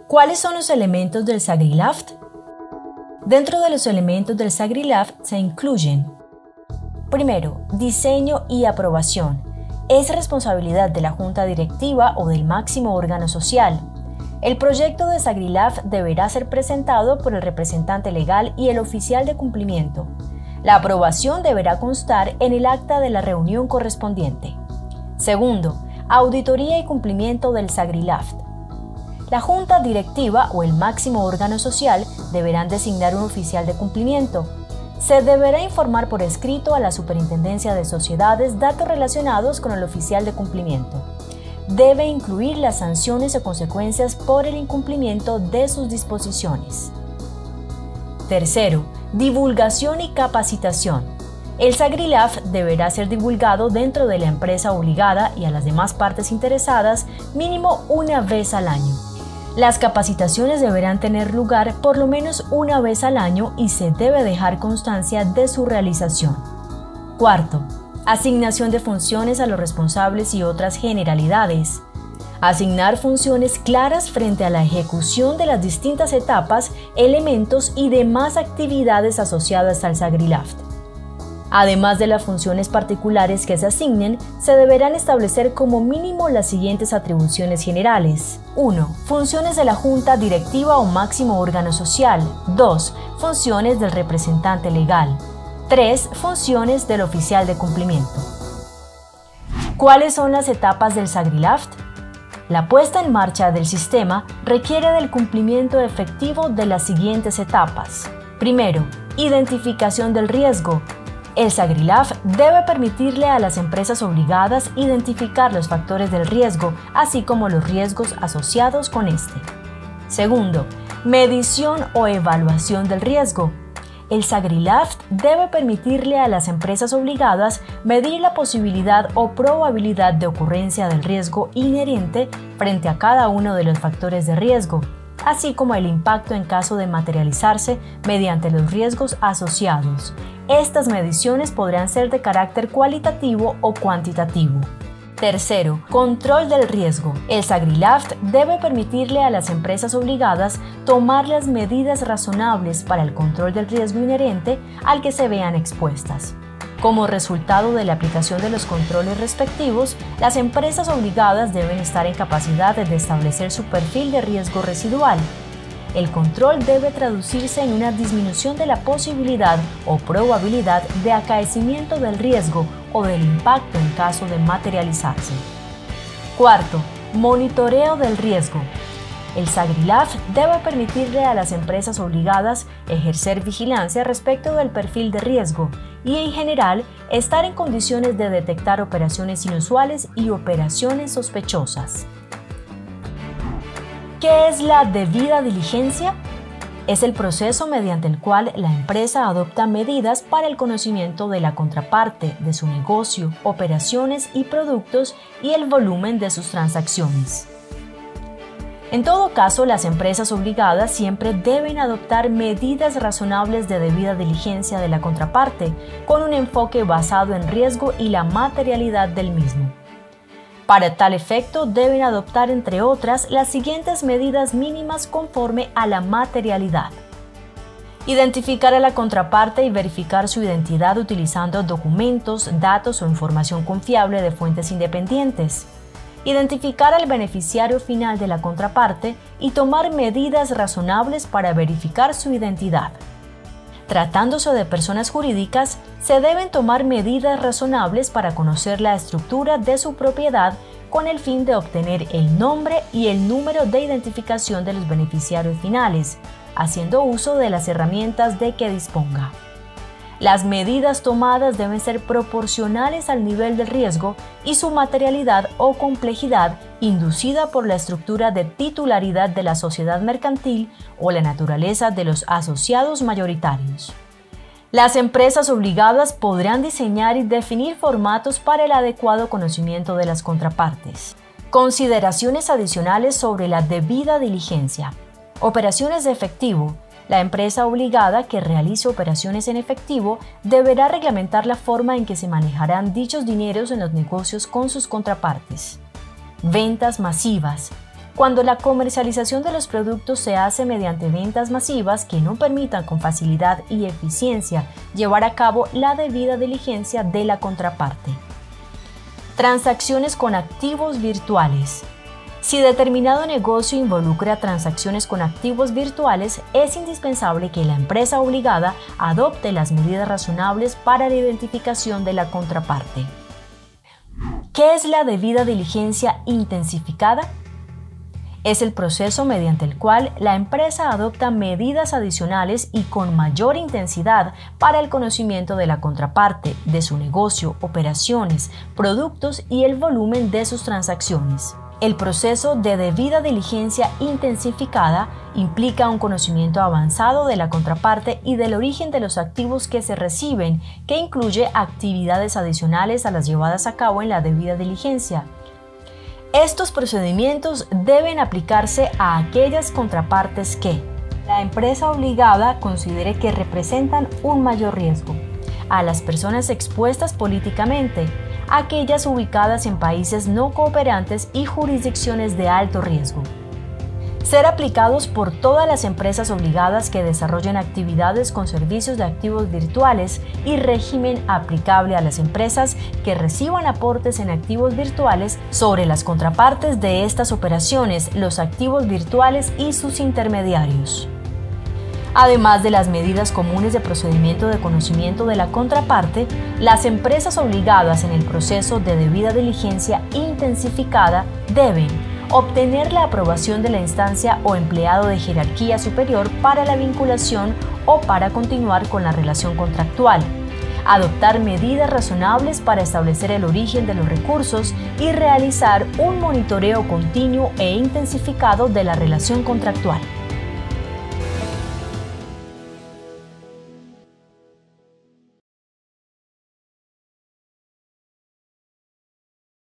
¿Cuáles son los elementos del SAGRILAFT? Dentro de los elementos del SAGRILAFT se incluyen: primero, diseño y aprobación. Es responsabilidad de la Junta Directiva o del máximo órgano social. El proyecto de SAGRILAFT deberá ser presentado por el representante legal y el oficial de cumplimiento. La aprobación deberá constar en el acta de la reunión correspondiente. Segundo, auditoría y cumplimiento del SAGRILAFT. La Junta Directiva o el máximo órgano social deberán designar un oficial de cumplimiento. Se deberá informar por escrito a la Superintendencia de Sociedades datos relacionados con el oficial de cumplimiento. Debe incluir las sanciones o consecuencias por el incumplimiento de sus disposiciones. Tercero, divulgación y capacitación. El SAGRILAFT deberá ser divulgado dentro de la empresa obligada y a las demás partes interesadas mínimo una vez al año. Las capacitaciones deberán tener lugar por lo menos una vez al año y se debe dejar constancia de su realización. Cuarto, asignación de funciones a los responsables y otras generalidades. Asignar funciones claras frente a la ejecución de las distintas etapas, elementos y demás actividades asociadas al SAGRILAFT. Además de las funciones particulares que se asignen, se deberán establecer como mínimo las siguientes atribuciones generales. 1. Funciones de la Junta Directiva o máximo órgano social. 2. Funciones del representante legal. 3. Funciones del oficial de cumplimiento. ¿Cuáles son las etapas del SAGRILAFT? La puesta en marcha del sistema requiere del cumplimiento efectivo de las siguientes etapas. Primero, identificación del riesgo. El SAGRILAFT debe permitirle a las empresas obligadas identificar los factores del riesgo, así como los riesgos asociados con este. Segundo, medición o evaluación del riesgo. El SAGRILAFT debe permitirle a las empresas obligadas medir la posibilidad o probabilidad de ocurrencia del riesgo inherente frente a cada uno de los factores de riesgo, así como el impacto en caso de materializarse mediante los riesgos asociados. Estas mediciones podrán ser de carácter cualitativo o cuantitativo. Tercero, control del riesgo. El SAGRILAFT debe permitirle a las empresas obligadas tomar las medidas razonables para el control del riesgo inherente al que se vean expuestas. Como resultado de la aplicación de los controles respectivos, las empresas obligadas deben estar en capacidad de establecer su perfil de riesgo residual. El control debe traducirse en una disminución de la posibilidad o probabilidad de acaecimiento del riesgo o del impacto en caso de materializarse. Cuarto, monitoreo del riesgo. El SAGRILAFT debe permitirle a las empresas obligadas ejercer vigilancia respecto del perfil de riesgo y, en general, estar en condiciones de detectar operaciones inusuales y operaciones sospechosas. ¿Qué es la debida diligencia? Es el proceso mediante el cual la empresa adopta medidas para el conocimiento de la contraparte, de su negocio, operaciones y productos y el volumen de sus transacciones. En todo caso, las empresas obligadas siempre deben adoptar medidas razonables de debida diligencia de la contraparte, con un enfoque basado en riesgo y la materialidad del mismo. Para tal efecto, deben adoptar, entre otras, las siguientes medidas mínimas conforme a la materialidad. Identificar a la contraparte y verificar su identidad utilizando documentos, datos o información confiable de fuentes independientes. Identificar al beneficiario final de la contraparte y tomar medidas razonables para verificar su identidad. Tratándose de personas jurídicas, se deben tomar medidas razonables para conocer la estructura de su propiedad con el fin de obtener el nombre y el número de identificación de los beneficiarios finales, haciendo uso de las herramientas de que disponga. Las medidas tomadas deben ser proporcionales al nivel del riesgo y su materialidad o complejidad inducida por la estructura de titularidad de la sociedad mercantil o la naturaleza de los asociados mayoritarios. Las empresas obligadas podrán diseñar y definir formatos para el adecuado conocimiento de las contrapartes. Consideraciones adicionales sobre la debida diligencia. Operaciones de efectivo. La empresa obligada que realice operaciones en efectivo deberá reglamentar la forma en que se manejarán dichos dineros en los negocios con sus contrapartes. Ventas masivas. Cuando la comercialización de los productos se hace mediante ventas masivas que no permitan con facilidad y eficiencia llevar a cabo la debida diligencia de la contraparte. Transacciones con activos virtuales. Si determinado negocio involucra transacciones con activos virtuales, es indispensable que la empresa obligada adopte las medidas razonables para la identificación de la contraparte. ¿Qué es la debida diligencia intensificada? Es el proceso mediante el cual la empresa adopta medidas adicionales y con mayor intensidad para el conocimiento de la contraparte, de su negocio, operaciones, productos y el volumen de sus transacciones. El proceso de debida diligencia intensificada implica un conocimiento avanzado de la contraparte y del origen de los activos que se reciben, que incluye actividades adicionales a las llevadas a cabo en la debida diligencia. Estos procedimientos deben aplicarse a aquellas contrapartes que la empresa obligada considere que representan un mayor riesgo, a las personas expuestas políticamente, aquellas ubicadas en países no cooperantes y jurisdicciones de alto riesgo. Ser aplicados por todas las empresas obligadas que desarrollen actividades con servicios de activos virtuales y régimen aplicable a las empresas que reciban aportes en activos virtuales sobre las contrapartes de estas operaciones, los activos virtuales y sus intermediarios. Además de las medidas comunes de procedimiento de conocimiento de la contraparte, las empresas obligadas en el proceso de debida diligencia intensificada deben obtener la aprobación de la instancia o empleado de jerarquía superior para la vinculación o para continuar con la relación contractual, adoptar medidas razonables para establecer el origen de los recursos y realizar un monitoreo continuo e intensificado de la relación contractual.